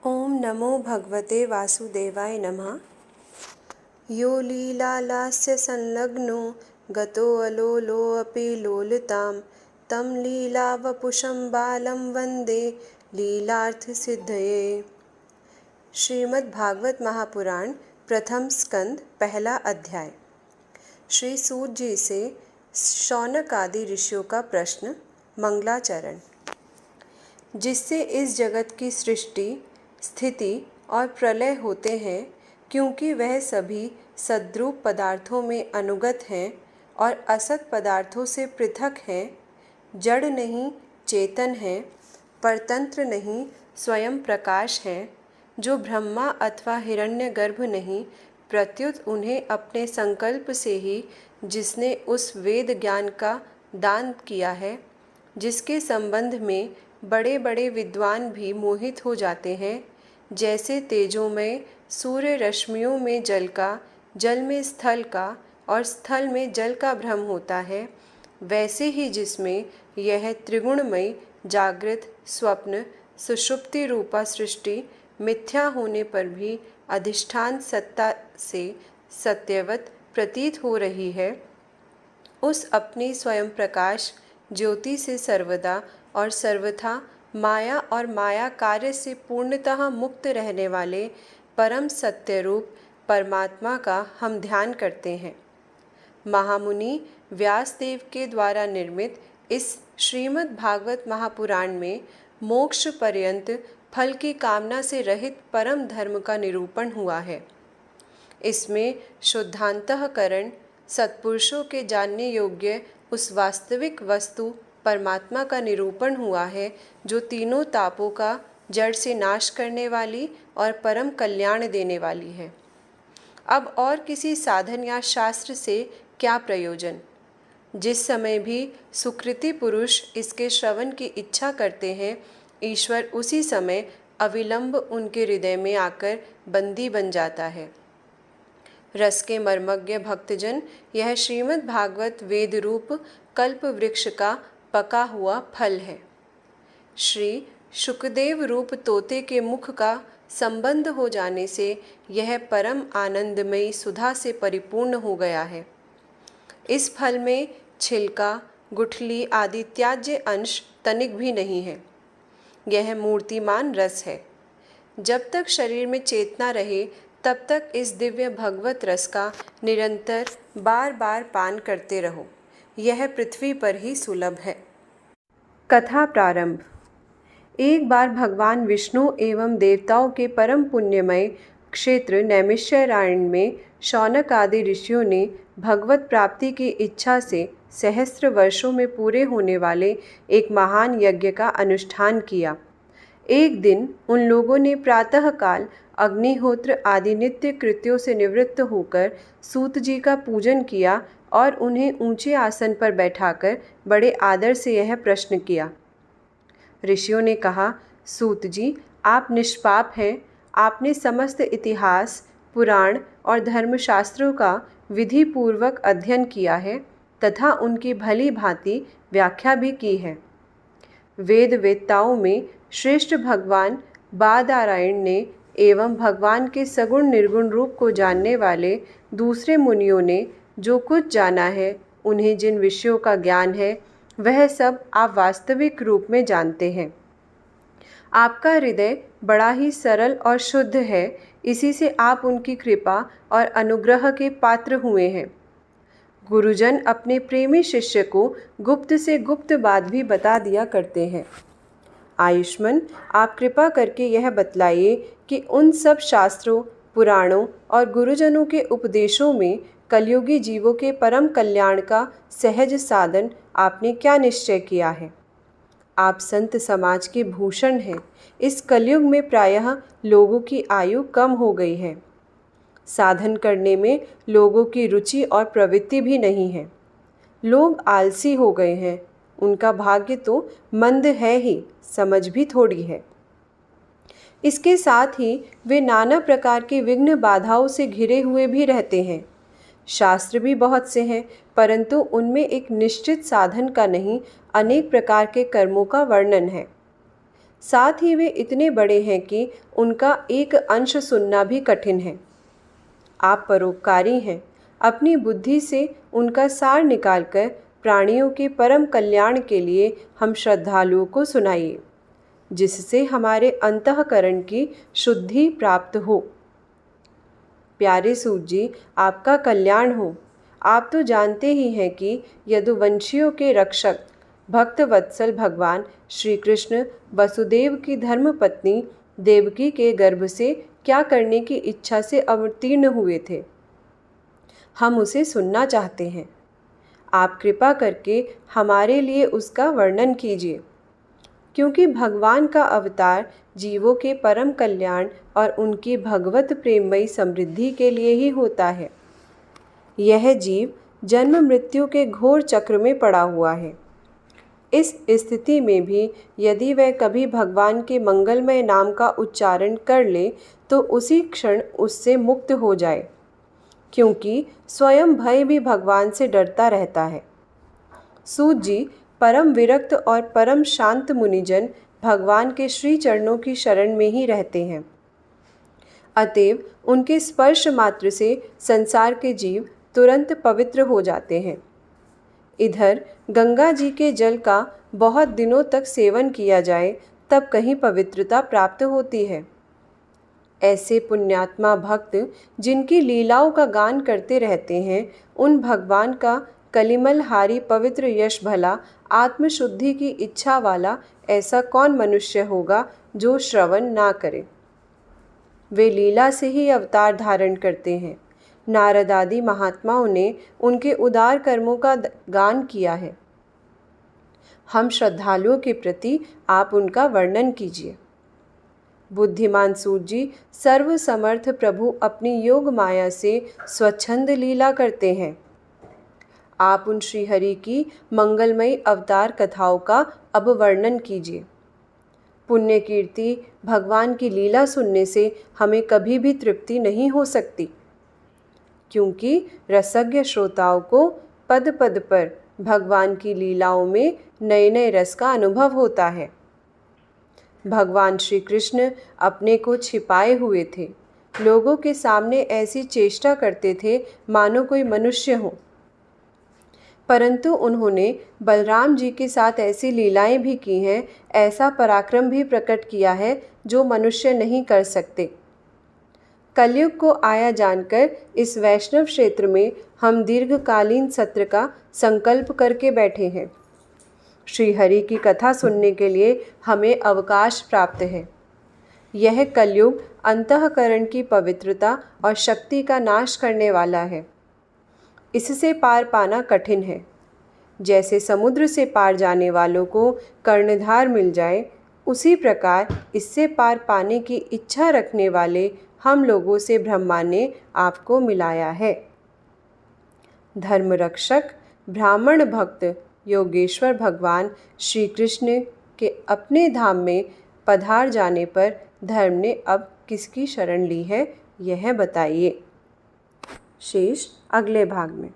ओम नमो भगवते वासुदेवाय नमः। यो लीलालास्य संलग्नो गतोऽलोलोऽपि लोलितां तं लीलावपुषं बालं वन्दे लीलार्थसिद्धये। श्रीमद्भागवत महापुराण प्रथम स्कंद पहला अध्याय। श्री सूत जी से शौनक आदि ऋषियों का प्रश्न। मंगलाचरण। जिससे इस जगत की सृष्टि, स्थिति और प्रलय होते हैं, क्योंकि वह सभी सद्रूप पदार्थों में अनुगत हैं और असत पदार्थों से पृथक हैं, जड़ नहीं चेतन हैं, परतंत्र नहीं स्वयं प्रकाश हैं, जो ब्रह्मा अथवा हिरण्यगर्भ नहीं, प्रत्युत उन्हें अपने संकल्प से ही जिसने उस वेद ज्ञान का दान किया है, जिसके संबंध में बड़े बड़े विद्वान भी मोहित हो जाते हैं, जैसे तेजोमय सूर्य रश्मियों में जल का, जल में स्थल का और स्थल में जल का भ्रम होता है, वैसे ही जिसमें यह त्रिगुणमय जागृत, स्वप्न, सुषुप्ति रूपा सृष्टि मिथ्या होने पर भी अधिष्ठान सत्ता से सत्यवत प्रतीत हो रही है, उस अपनी स्वयं प्रकाश ज्योति से सर्वदा और सर्वथा माया और माया कार्य से पूर्णतः मुक्त रहने वाले परम सत्य रूप परमात्मा का हम ध्यान करते हैं। महामुनि व्यासदेव के द्वारा निर्मित इस श्रीमद् भागवत महापुराण में मोक्ष पर्यंत फल की कामना से रहित परम धर्म का निरूपण हुआ है। इसमें शुद्धांतःकरण, सत्पुरुषों के जानने योग्य उस वास्तविक वस्तु परमात्मा का निरूपण हुआ है, जो तीनों तापों का जड़ से नाश करने वाली और परम कल्याण देने वाली है। अब और किसी साधन या शास्त्र से क्या प्रयोजन? जिस समय भी सुकृति पुरुष इसके श्रवण की इच्छा करते हैं, ईश्वर उसी समय अविलंब उनके हृदय में आकर बंदी बन जाता है। रस के मर्मज्ञ भक्तजन, यह श्रीमद् भागवत वेद रूप कल्प वृक्ष का पका हुआ फल है। श्री शुकदेव रूप तोते के मुख का संबंध हो जाने से यह परम आनंदमयी सुधा से परिपूर्ण हो गया है। इस फल में छिलका, गुठली आदि त्याज्य अंश तनिक भी नहीं है। यह मूर्तिमान रस है। जब तक शरीर में चेतना रहे, तब तक इस दिव्य भगवत रस का निरंतर बार बार पान करते रहो। यह पृथ्वी पर ही सुलभ है। कथा प्रारंभ। एक बार भगवान विष्णु एवं देवताओं के परम पुण्यमय क्षेत्र नैमिषारण्य में शौनक आदि ऋषियों ने भगवत प्राप्ति की इच्छा से सहस्त्र वर्षों में पूरे होने वाले एक महान यज्ञ का अनुष्ठान किया। एक दिन उन लोगों ने प्रातःकाल अग्निहोत्र आदि नित्य कृत्यों से निवृत्त होकर सूत जी का पूजन किया और उन्हें ऊंचे आसन पर बैठाकर बड़े आदर से यह प्रश्न किया। ऋषियों ने कहा, सूत जी, आप निष्पाप हैं। आपने समस्त इतिहास, पुराण और धर्मशास्त्रों का विधि पूर्वक अध्ययन किया है तथा उनकी भली भांति व्याख्या भी की है। वेद वेत्ताओं में श्रेष्ठ भगवान बादरायण ने एवं भगवान के सगुण निर्गुण रूप को जानने वाले दूसरे मुनियों ने जो कुछ जाना है, उन्हें जिन विषयों का ज्ञान है, वह सब आप वास्तविक रूप में जानते हैं। आपका हृदय बड़ा ही सरल और शुद्ध है, इसी से आप उनकी कृपा और अनुग्रह के पात्र हुए हैं। गुरुजन अपने प्रेमी शिष्य को गुप्त से गुप्त बात भी बता दिया करते हैं। आयुष्मान, आप कृपा करके यह बतलाइए कि उन सब शास्त्रों, पुराणों और गुरुजनों के उपदेशों में कलयुगी जीवों के परम कल्याण का सहज साधन आपने क्या निश्चय किया है। आप संत समाज के भूषण हैं। इस कलयुग में प्रायः लोगों की आयु कम हो गई है। साधन करने में लोगों की रुचि और प्रवृत्ति भी नहीं है। लोग आलसी हो गए हैं। उनका भाग्य तो मंद है ही, समझ भी थोड़ी है। इसके साथ ही वे नाना प्रकार के विघ्न बाधाओं से घिरे हुए भी रहते हैं। शास्त्र भी बहुत से हैं, परंतु उनमें एक निश्चित साधन का नहीं, अनेक प्रकार के कर्मों का वर्णन है। साथ ही वे इतने बड़े हैं कि उनका एक अंश सुनना भी कठिन है। आप परोपकारी हैं, अपनी बुद्धि से उनका सार निकालकर प्राणियों के परम कल्याण के लिए हम श्रद्धालुओं को सुनाइए, जिससे हमारे अंतःकरण की शुद्धि प्राप्त हो। प्यारे सूत जी, आपका कल्याण हो। आप तो जानते ही हैं कि यदुवंशियों के रक्षक भक्त वत्सल भगवान श्री कृष्ण वसुदेव की धर्मपत्नी देवकी के गर्भ से क्या करने की इच्छा से अवतीर्ण हुए थे। हम उसे सुनना चाहते हैं। आप कृपा करके हमारे लिए उसका वर्णन कीजिए, क्योंकि भगवान का अवतार जीवों के परम कल्याण और उनकी भगवत प्रेममयी समृद्धि के लिए ही होता है। यह जीव जन्म मृत्यु के घोर चक्र में पड़ा हुआ है। इस स्थिति में भी यदि वह कभी भगवान के मंगलमय नाम का उच्चारण कर ले तो उसी क्षण उससे मुक्त हो जाए, क्योंकि स्वयं भय भी भगवान से डरता रहता है। सूत जी, परम विरक्त और परम शांत मुनिजन भगवान के श्री चरणों की शरण में ही रहते हैं। अतएव उनके स्पर्श मात्र से संसार के जीव तुरंत पवित्र हो जाते हैं। इधर गंगा जी के जल का बहुत दिनों तक सेवन किया जाए तब कहीं पवित्रता प्राप्त होती है। ऐसे पुण्यात्मा भक्त जिनकी लीलाओं का गान करते रहते हैं, उन भगवान का कलिमलहारी पवित्र यश भला आत्मशुद्धि की इच्छा वाला ऐसा कौन मनुष्य होगा जो श्रवण ना करे। वे लीला से ही अवतार धारण करते हैं। नारद आदि महात्माओं ने उनके उदार कर्मों का गान किया है। हम श्रद्धालुओं के प्रति आप उनका वर्णन कीजिए। बुद्धिमान सूत जी, सर्व समर्थ प्रभु अपनी योग माया से स्वच्छंद लीला करते हैं। आप उन श्रीहरि की मंगलमयी अवतार कथाओं का अब वर्णन कीजिए। पुण्य कीर्ति भगवान की लीला सुनने से हमें कभी भी तृप्ति नहीं हो सकती, क्योंकि रसज्ञ श्रोताओं को पद पद पर भगवान की लीलाओं में नए नए रस का अनुभव होता है। भगवान श्री कृष्ण अपने को छिपाए हुए थे, लोगों के सामने ऐसी चेष्टा करते थे मानो कोई मनुष्य हो, परंतु उन्होंने बलराम जी के साथ ऐसी लीलाएं भी की हैं, ऐसा पराक्रम भी प्रकट किया है जो मनुष्य नहीं कर सकते। कलयुग को आया जानकर इस वैष्णव क्षेत्र में हम दीर्घकालीन सत्र का संकल्प करके बैठे हैं। श्री हरि की कथा सुनने के लिए हमें अवकाश प्राप्त है। यह कलयुग अंतःकरण की पवित्रता और शक्ति का नाश करने वाला है। इससे पार पाना कठिन है। जैसे समुद्र से पार जाने वालों को कर्णधार मिल जाए, उसी प्रकार इससे पार पाने की इच्छा रखने वाले हम लोगों से ब्रह्मा ने आपको मिलाया है। धर्मरक्षक ब्राह्मण भक्त योगेश्वर भगवान श्री कृष्ण के अपने धाम में पधार जाने पर धर्म ने अब किसकी शरण ली है, यह बताइए। शेष अगले भाग में।